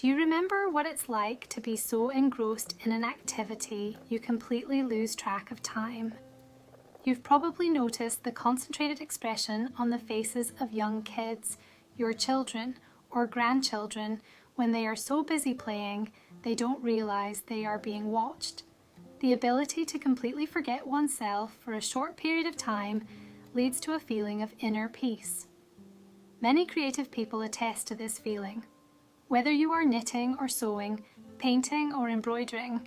Do you remember what it's like to be so engrossed in an activity you completely lose track of time? You've probably noticed the concentrated expression on the faces of young kids, your children or grandchildren, when they are so busy playing they don't realize they are being watched. The ability to completely forget oneself for a short period of time leads to a feeling of inner peace. Many creative people attest to this feeling. Whether you are knitting or sewing, painting or embroidering,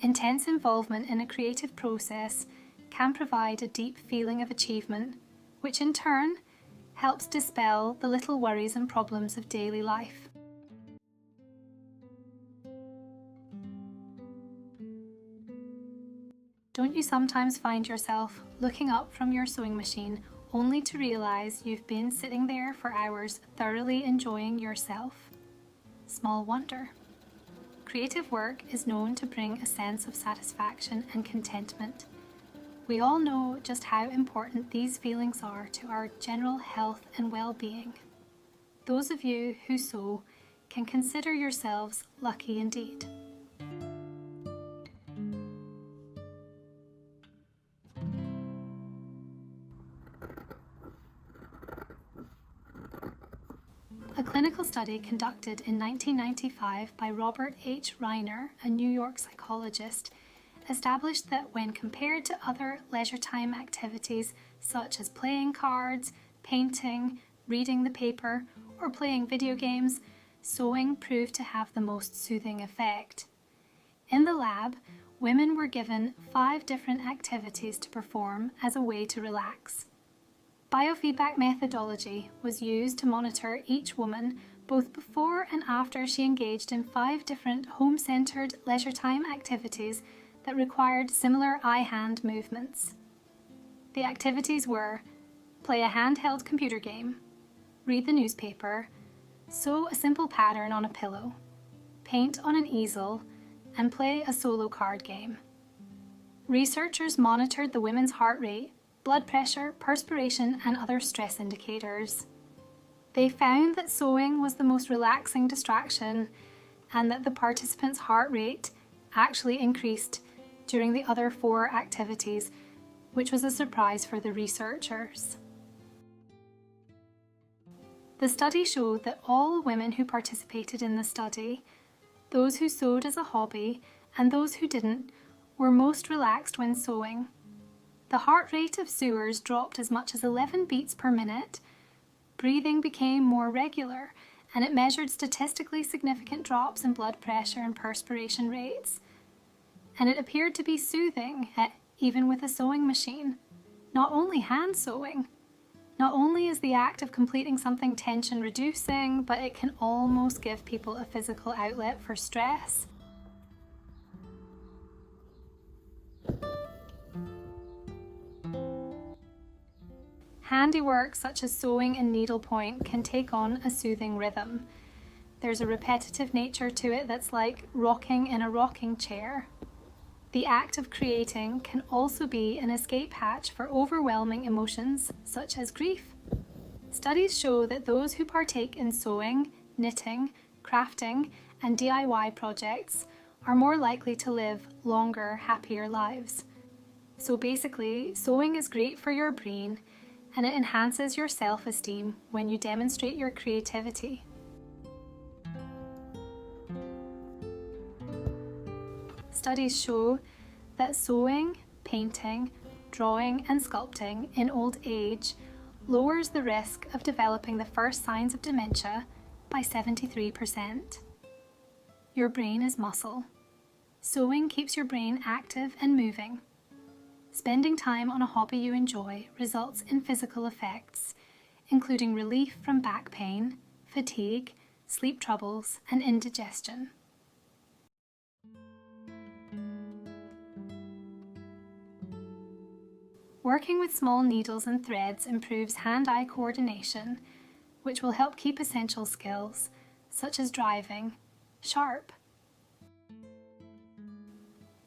intense involvement in a creative process can provide a deep feeling of achievement, which in turn helps dispel the little worries and problems of daily life. Don't you sometimes find yourself looking up from your sewing machine only to realize you've been sitting there for hours thoroughly enjoying yourself? Small wonder. Creative work is known to bring a sense of satisfaction and contentment. We all know just how important these feelings are to our general health and well-being. Those of you who sew can consider yourselves lucky indeed. A clinical study conducted in 1995 by Robert H. Reiner, a New York psychologist, established that when compared to other leisure time activities such as playing cards, painting, reading the paper, or playing video games, sewing proved to have the most soothing effect. In the lab, women were given 5 different activities to perform as a way to relax. Biofeedback methodology was used to monitor each woman both before and after she engaged in 5 different home-centered leisure time activities that required similar eye-hand movements. The activities were: play a handheld computer game, read the newspaper, sew a simple pattern on a pillow, paint on an easel, and play a solo card game. Researchers monitored the women's heart rate, blood pressure, perspiration, and other stress indicators. They found that sewing was the most relaxing distraction and that the participants' heart rate actually increased during the other 4 activities, which was a surprise for the researchers. The study showed that all women who participated in the study, those who sewed as a hobby and those who didn't, were most relaxed when sewing. The heart rate of sewers dropped as much as 11 beats per minute, breathing became more regular, and it measured statistically significant drops in blood pressure and perspiration rates. And it appeared to be soothing, even with a sewing machine. Not only hand sewing. Not only is the act of completing something tension reducing, but it can almost give people a physical outlet for stress. Handiwork such as sewing and needlepoint can take on a soothing rhythm. There's a repetitive nature to it that's like rocking in a rocking chair. The act of creating can also be an escape hatch for overwhelming emotions such as grief. Studies show that those who partake in sewing, knitting, crafting, and DIY projects are more likely to live longer, happier lives. So basically, sewing is great for your brain, and it enhances your self-esteem when you demonstrate your creativity. Studies show that sewing, painting, drawing and sculpting in old age lowers the risk of developing the first signs of dementia by 73%. Your brain is muscle. Sewing keeps your brain active and moving. Spending time on a hobby you enjoy results in physical effects, including relief from back pain, fatigue, sleep troubles, and indigestion. Working with small needles and threads improves hand-eye coordination, which will help keep essential skills, such as driving, sharp.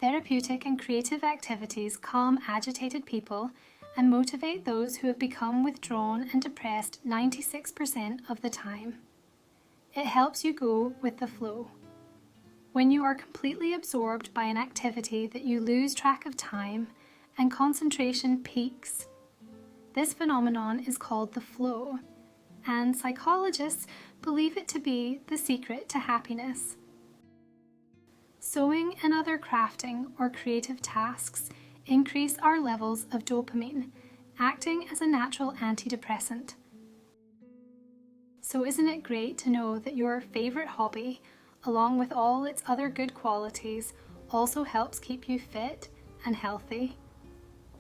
Therapeutic and creative activities calm agitated people and motivate those who have become withdrawn and depressed 96% of the time. It helps you go with the flow. When you are completely absorbed by an activity that you lose track of time and concentration peaks. This phenomenon is called the flow, and psychologists believe it to be the secret to happiness. Sewing and other crafting or creative tasks increase our levels of dopamine, acting as a natural antidepressant. So isn't it great to know that your favourite hobby, along with all its other good qualities, also helps keep you fit and healthy?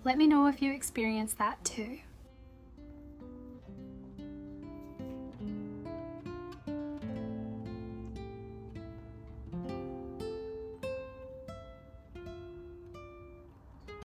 Let me know if you experience that too.